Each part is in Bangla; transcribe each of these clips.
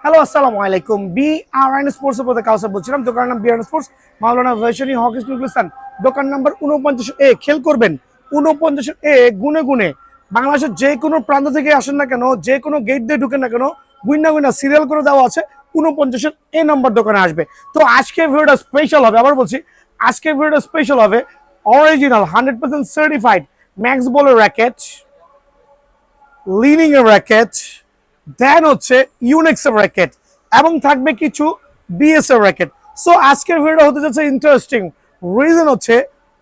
হ্যালো আসসালামু আলাইকুম। বিআরএন স্পোর্টস এর কাউসার বলছিলাম। দোকানের নাম বিআরএন স্পোর্টস, মাওলানা ভার্সিটি হকি স্কুল, দোকান নাম্বার 49A। খেল করবেন 49A গুনে গুনে বাংলাদেশের যে কোনো প্রান্ত থেকে আসেন না কেন, যে কোনো গেট দিয়ে ঢুকেন না কেন, গুইনা গুইনা সিরিয়াল করে দেওয়া আছে 49A নম্বর দোকানে আসবে। তো আজকে ভিডিওটা স্পেশাল হবে, আবার বলছি আজকে ভিডিওটা স্পেশাল হবে। অরিজিনাল 100% সার্টিফাইড ম্যাক্স বলের র্যাকেট, লিনিং এর র্যাকেট, দেন হচ্ছে ইউনিক্স এর র্যাকেট এবং থাকবে কিছু বিএস এর র্যাকেট। সো আজকের ভিডিওটা হতে যাচ্ছে ইন্টারেস্টিং। রিজন হচ্ছে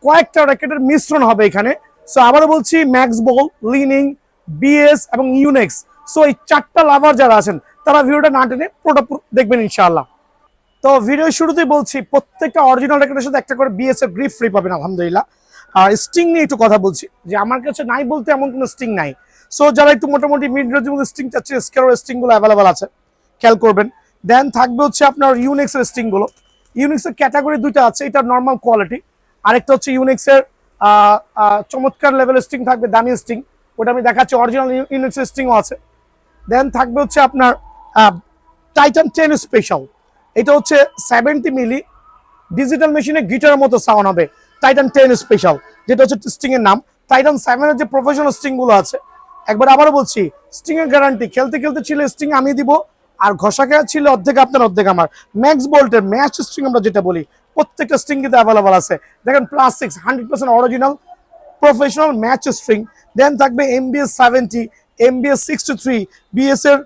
কয়েকটা র্যাকেটের মিশ্রণ হবে এখানে। সো আবারও বলছি, ম্যাক্স বল, লিনিং, বিএস এবং ইউনিক্স। সো এই চারটা লাভার যারা আছেন তারা ভিডিওটা না টেনে পুরোটা দেখবেন ইনশাআল্লাহ। তো ভিডিও শুরুতেই বলছি, প্রত্যেকটা অরিজিনাল র্যাকেটের সাথে একটা করে বিএস এর গ্রিপ ফ্রি পাবেন আলহামদুলিল্লাহ। আর স্টিং নিয়ে একটু কথা বলছি, যে আমার কাছে নাই বলতে এমন কোনো স্টিং নাই। সো যারা একটু মোটামুটি মিড রেঞ্জের মধ্যে স্টিং চাচ্ছে, স্কেরোর স্টিং গুলো অ্যাভেলেবল আছে, খেয়াল করবেন। দেন থাকবে হচ্ছে আপনার ইউনিক্স এর স্টিং গুলো। ইউনিক্স এর ক্যাটাগরি দুইটা আছে, এটা নর্মাল কোয়ালিটি, আরেকটা হচ্ছে ইউনিক্স এর চমৎকার লেভেলের স্টিং থাকবে, দামি স্টিং, ওটা আমি দেখাচ্ছি। অরিজিনাল ইউনিক্স এর স্টিংও আছে। দেন থাকবে হচ্ছে আপনার টাইটান 10 স্পেশাল, এটা হচ্ছে 70 মিলি ডিজিটাল মেশিনে গিটারের মতো সাউন্ড হবে। টাইটান 10 স্পেশাল, যেটা হচ্ছে স্টিং এর নাম। টাইটান 7 এর যে প্রফেশনাল স্টিং গুলো আছে, একবার আবারও বলছি, স্টিং এর গ্যারান্টি। খেলতে খেলতে ছিল স্টিং আমি দিব, আর ঘষা খেয়া ছিল অর্ধেক আপনার অর্ধেক আমার। ম্যাক্স বোল্টের ম্যাচ স্ট্রিং আমরা যেটা বলি, প্রত্যেকটা স্ট্রিং কিন্তু অ্যাভেলেবল আছে। দেখেন +6 100% অরিজিনাল প্রফেশনাল ম্যাচ স্ট্রিং। দেন থাকবে MBS 70, MBS 63, বিএস এর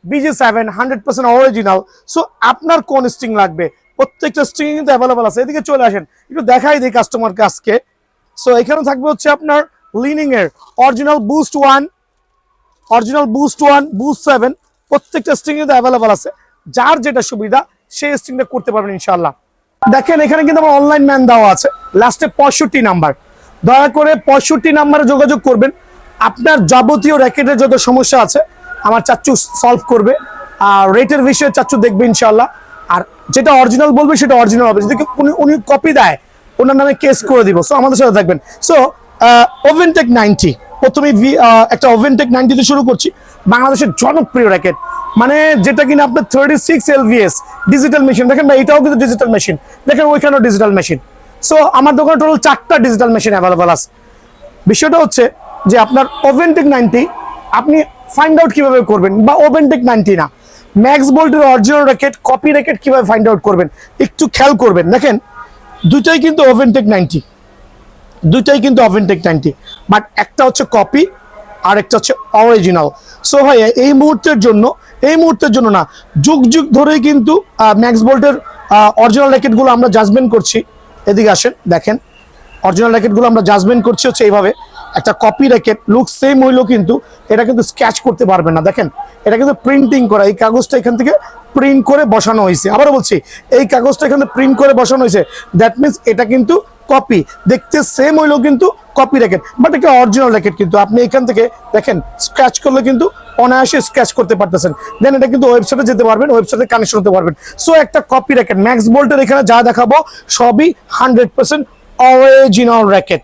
BG7 100% অরিজিনাল। সো আপনার কোন স্ট্রিং লাগবে, প্রত্যেকটা স্ট্রিং কিন্তু অ্যাভেলেবল আছে। এদিকে চলে আসেন, একটু দেখাই দিই কাস্টমারকে আজকে। সো এখানে থাকবে হচ্ছে আপনার লিনিং এর original boost 1, original boost 1, boost 7, প্রত্যেকটা স্ট্রিং কিন্তু অ্যাভেলেবল আছে। যার যেটা সুবিধা সেই স্ট্রিংটা করতে পারবেন ইনশাআল্লাহ। দেখেন এখানে কিন্তু আমার অনলাইন ম্যান দেওয়া আছে, লাস্টে 65 নাম্বার। দয়া করে 65 নাম্বারে যোগাযোগ করবেন। আপনার যাবতীয় র্যাকেটের যত সমস্যা আছে আমার চাচ্চু সলভ করবে। আর রেটের বিষয়ে চাচ্চু দেখবে ইনশাআল্লাহ। আর যেটা অরিজিনাল বলবে সেটা অরিজিনাল হবে, যদি উনি কপি দেয় ওনার নামে কেস করে দিব। সো আমাদের সাথে থাকবেন। সো ওভেনটেক 90, প্রথমে একটা ওভেনটেক 90 তে শুরু করছি। বাংলাদেশের জনপ্রিয় র্যাকেট, মানে যেটা কিনা আপনার 36 LVS ডিজিটাল মেশিন। দেখেন ভাই, এটাও কিন্তু ডিজিটাল মেশিন, দেখেন ওইখানেও ডিজিটাল মেশিন। সো আমার দোকানে টোটাল 4টা ডিজিটাল মেশিন অ্যাভেলেবল আছে। বিষয়টা হচ্ছে যে আপনার ওভেনটেক 90 আপনি ফাইন্ড আউট কিভাবে করবেন, বা ওভেনটেক 90 না, ম্যাক্স বোল্টের অরিজিনাল র্যাকেট, কপি র্যাকেট কিভাবে ফাইন্ড আউট করবেন একটু খেয়াল করবেন। দেখেন দুইটাই কিন্তু ওভেনটেক 90, দুইটাই কিন্তু ওভেনটেক 90, বাট একটা হচ্ছে কপি আর একটা হচ্ছে অরিজিনাল। সো ভাই এই মুহূর্তের জন্য না, যুগ যুগ ধরেই কিন্তু ম্যাক্স বোল্টের অরিজিনাল র্যাকেটগুলো আমরা জাজমেন্ট করছি। এদিকে আসেন, দেখেন অরিজিনাল র্যাকেটগুলো আমরা জাজমেন্ট করছি হচ্ছে এইভাবে। একটা কপি র্যাকেট লুক সেম হইলো, কিন্তু এটা কিন্তু স্ক্যাচ করতে পারবেন না। দেখেন এটা কিন্তু প্রিন্টিং করা, এই কাগজটা এখান থেকে প্রিন্ট করে বসানো হয়েছে। আবারও বলছি, এই কাগজটা এখানে প্রিন্ট করে বসানো হয়েছে, দ্যাট মিনস এটা কিন্তু কপি। দেখতে সেম হইলো কিন্তু কপি র্যাকেট, বাট একটা অরিজিনাল র্যাকেট। কিন্তু আপনি এখান থেকে দেখেন স্ক্র্যাচ করলে কিন্তু অনায়াসে স্ক্র্যাচ করতে পারতেছেন। দেন এটা কিন্তু ওয়েবসাইটে যেতে পারবেন, ওয়েবসাইটে কানেকশন হতে পারবেন। সো একটা কপি র্যাকেট ম্যাক্স বোল্টের এখানে যা দেখাবো সবই 100% অরিজিনাল র্যাকেট।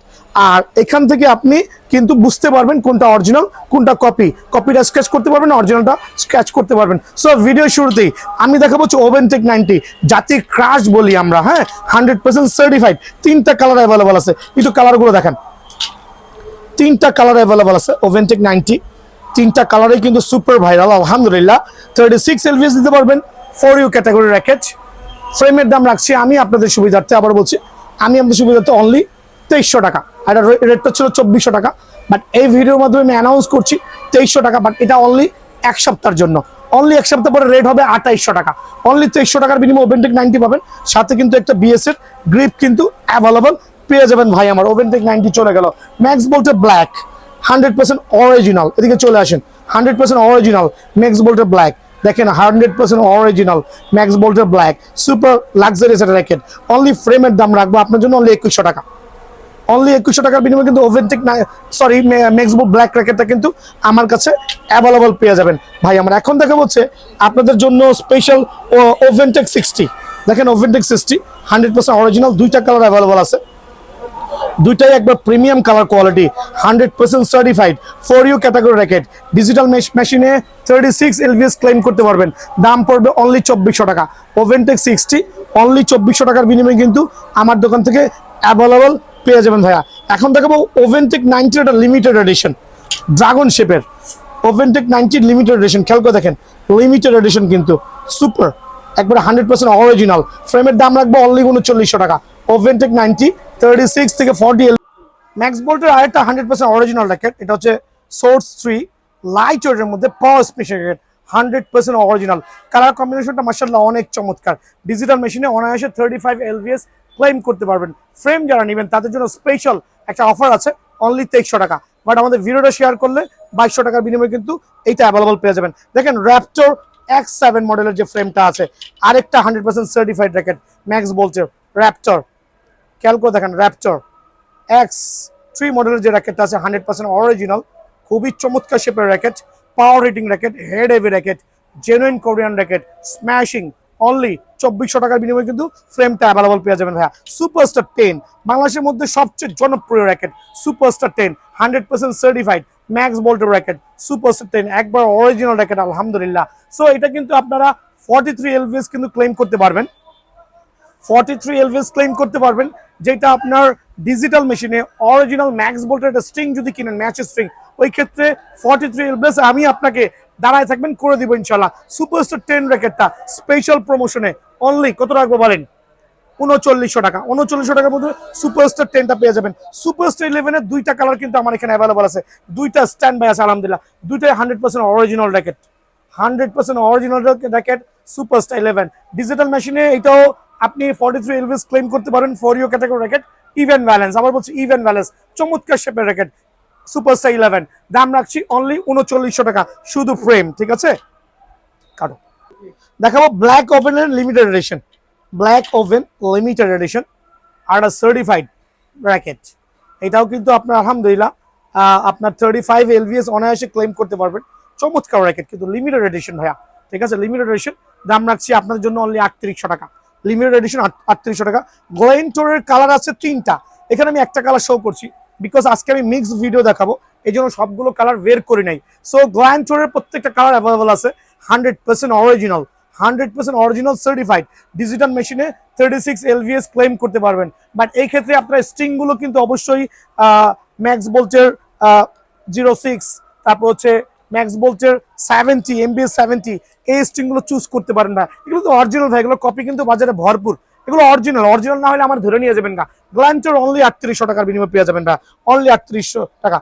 আর এখান থেকে আপনি কিন্তু বুঝতে পারবেন কোনটা অরিজিনাল কোনটা কপি। কপিটা স্ক্র্যাচ করতে পারবেন, অরিজিনালটা স্ক্র্যাচ করতে পারবেন। সো ভিডিও শুরুতেই আমি দেখাবো হচ্ছে ওভেনটেক 90, জাতি ক্রাশ বলি আমরা, হ্যাঁ 100% সার্টিফাইড। 3টা কালার অ্যাভেলেবল আছে, একটু কালারগুলো দেখেন। 3টা কালার অ্যাভেলেবল আছে ওভেনটেক 90, 3টা কালারে কিন্তু সুপার ভাইরাল আলহামদুলিল্লাহ। 36 LVS দিতে পারবেন, ফর ইউ ক্যাটাগরি র্যাকেট। ফ্রেমের দাম রাখছি আমি আপনাদের সুবিধার্থে, আবার বলছি আমি আপনাদের সুবিধার্থে অনলি 2300 টাকা। আর রেটটা ছিল 2400 টাকা, বাট এই ভিডিওর মাধ্যমে আমি অ্যানাউন্স করছি 2300 টাকা। বাট এটা অনলি এক সপ্তাহের জন্য, অনলি এক সপ্তাহ পরে রেট হবে 2800 টাকা। অনলি 2300 টাকার বিনিময়ে ওভেনটেক 90 পাবেন, সাথে কিন্তু একটা বিএস এর গ্রিপ কিন্তু অ্যাভেলেবল পেয়ে যাবেন ভাই আমার। ওভেনটেক 90 চলে গেল। ম্যাক্স বোল্টের ব্ল্যাক 100% অরিজিনাল, এদিকে চলে আসেন। 100% অরিজিনাল ম্যাক্স বোল্টের ব্ল্যাক, দেখেন 100% অরিজিনাল ম্যাক্স বোল্টের black, super luxurious racket. Only ফ্রেমের দাম রাখবো আপনার জন্য অনলি 2100 টাকা। অনলি 2100 টাকার বিনিময়ে কিন্তু ওভেনটেক ম্যাক্স বোল্ট ব্ল্যাক র্যাকেটটা কিন্তু আমার কাছে অ্যাভেলেবল পেয়ে যাবেন ভাই আমার। এখন দেখা হচ্ছে আপনাদের জন্য স্পেশাল ওভেনটেক 60, দেখেন ওভেনটেক 60 100% অরিজিনাল, 2টা কালার অ্যাভেলেবল আছে। দুইটাই একবার premium colour quality, 100% certified for you category racket. Digital মেশিনে 36 এলভিএস ক্লেম করতে পারবেন। দাম পড়বে অনলি 2400 টাকা। ওভেনটেক 60 অনলি 2400 টাকার বিনিময়ে কিন্তু আমার দোকান থেকে অ্যাভেলেবল পেয়ে যাবেন ভাইয়া। এখন দেখাবো ওভেনটেক 90 একটা লিমিটেড এডিশন ড্রাগন শেপের। ওভেনটেক 90 লিমিটেড এডিশন, খেয়াল করে দেখেন, লিমিটেড এডিশন কিন্তু সুপার একবার 100% অরিজিনাল। ফ্রেমের দাম রাখবো অনলি 3900 টাকা। ওভেনটেক 90 36 থেকে 40 ম্যাক্স বোল্টের আরেকটা 100% অরিজিনাল র্যাকেট, এটা হচ্ছে সোর্স 3 লাইট ওয়েটের মধ্যে পাওয়ার স্পেশাল র্যাকেট, 100% অরিজিনাল। কালার কম্বিনেশনটা মাশাআল্লাহ অনেক চমৎকার। ডিজিটাল মেশিনে অনায়াসে 35 এলভিএস ক্লেম করতে পারবেন। ফ্রেম যারা নেবেন তাদের জন্য স্পেশাল একটা অফার আছে, অনলি 2300 টাকা। বাট আমাদের ভিডিওটা শেয়ার করলে 2200 টাকার বিনিময়ে কিন্তু এইটা অ্যাভেলেবল পেয়ে যাবেন। দেখেন র্যাপটর X7 মডেলের যে ফ্রেমটা আছে, আরেকটা 100% সার্টিফাইড র্যাকেট ম্যাক্স বোল্টের র্যাপটর। খেয়াল করে দেখেন র্যাপটর X3 মডেলের যে র্যাকেটটা আছে 100% অরিজিনাল, খুবই চমৎকার শেপের র্যাকেট, পাওয়ার heating racket, head heavy racket, genuine Korean racket, smashing. Only 2400 টাকার বিনিময়ে কিন্তু ফ্রেমটা অ্যাভেলেবল পেয়ে যাবেন ভাইয়া। সুপারস্টার 10 বাংলাদেশের মধ্যে সবচেয়ে জনপ্রিয় র্যাকেট, সুপারস্টার 10 100% সার্টিফাইড ম্যাক্স বোল্টের র্যাকেট, সুপারস্টার 10 একবার অরিজিনাল র্যাকেট আলহামদুলিল্লাহ। সো এটা কিন্তু আপনারা 43 এলভিএস কিন্তু ক্লেম করতে পারবেন, 43 এলভিএস ক্লেম করতে পারবেন, যেটা আপনার ডিজিটাল মেশিনে অরিজিনাল ম্যাক্স বোল্টের একটা স্ট্রিং যদি কিনেন, ম্যাচের স্ট্রিং, ওই ক্ষেত্রে 43 এলভিএস আমি আপনাকে দাঁড়ায় থাকবেন করে দিব ইনশাল্লাহ। সুপারস্টার 10 র্যাকেটটা স্পেশাল প্রমোশনে অনলি কত রাখবো বলেন? 3900 টাকা। 3900 টাকার মধ্যে সুপারস্টার 10টা পেয়ে যাবেন। সুপারস্টার 11 এর দুইটা কালার কিন্তু আমার এখানে অ্যাভেলেবল আছে, দুইটা স্ট্যান্ড বাই আছে আলহামদুলিল্লাহ। দুইটাই 100% original racket, 100% original racket superstar 11। Digital মেশিনে এটাও আপনি 43 এলভিএস ক্লেম করতে পারেন for you category racket, even balance, আবার বলছি ইভেন ব্যালেন্স, চমৎকার শেপের র্যাকেট সুপারস্টার 11। দাম রাখছি অনলি 3900 টাকা শুধু ফ্রেম, ঠিক আছে? কাটো দেখাবো ব্ল্যাক ওভেনের limited edition, black woven limited edition আর সার্টিফাইড র্যাকেট। এটাও কিন্তু আপনার আলহামদুলিল্লাহ আপনার 35 এলভিএস অনায়াসে ক্লেম করতে পারবেন। চমৎকার র্যাকেট কিন্তু লিমিটেড এডিশন ভাইয়া, ঠিক আছে? লিমিটেড এডিশন, দাম রাখছি আপনাদের জন্য অনলি 3800 টাকা। লিমিটেড এডিশন 3800 টাকা। গ্লেন্টোরের কালার আছে 3টা, এখানে আমি একটা কালার শো করছি বিকজ আজকে আমি মিক্স ভিডিও দেখাবো, এই জন্য সবগুলো কালার বের করে নাই। সো গ্লেন্টোরের প্রত্যেকটা কালার অ্যাভেলেবল আছে, 100% অরিজিনাল, 100% অরিজিনাল সার্টিফাইড। ডিজিটাল মেশিনে 36 এলভিএস ক্লেম করতে পারবেন। বাট এই ক্ষেত্রে আপনার স্ট্রিংগুলো কিন্তু অবশ্যই ম্যাক্স বোল্টের 06, তারপর হচ্ছে ম্যাক্স বোল্টের 70 MBS 70, এই স্ট্রিংগুলো চুজ করতে পারেন না। এগুলো তো অরিজিনাল ভাই, এগুলো কপি কিন্তু বাজারে ভরপুর, এগুলো অরিজিনাল। অরিজিনাল না হলে আমার ধরে নিয়ে যাবেন না। গ্ল্যান্টোর অনলি 3800 টাকার বিনিময়ে পেয়ে যাবেন না, অনলি 3800 টাকা।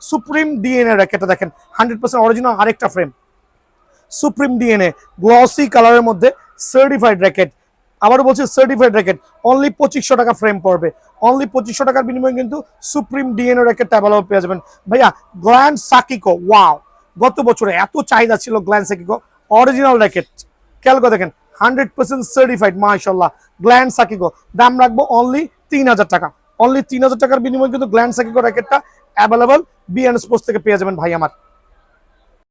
সুপ্রিম ডিএনএ র্যাকেটটা দেখেন, 100% অরিজিনাল আরেকটা ফ্রেম, সুপ্রিম ডিএনএ গ্লসি কালারের মধ্যে সার্টিফাইড র্যাকেট। আবারও বলছি সার্টিফাইড র্যাকেট, অনলি 2500 টাকা ফ্রেম পড়বে। অনলি 2500 টাকার বিনিময়ে কিন্তু সুপ্রিম ডিএনএ র্যাকেটটা অ্যাভেলেবল পেয়ে যাবেন ভাইয়া। গ্ল্যান্ড সাকিকো, ওয়াও, গত বছরে এত চাহিদা ছিল গ্ল্যান্ড সাকিকো, অরিজিনাল র্যাকেট, খেয়াল করে দেখেন 100% সার্টিফাইড মাশাআল্লাহ। গ্ল্যান্ড সাকিকো দাম রাখবো অনলি 3000 টাকা। অনলি 3000 টাকার বিনিময়ে কিন্তু গ্ল্যান্ড সাকিকো র্যাকেটটা অ্যাভেলেবল বিএন স্পোর্টস থেকে পেয়ে যাবেন ভাই আমার।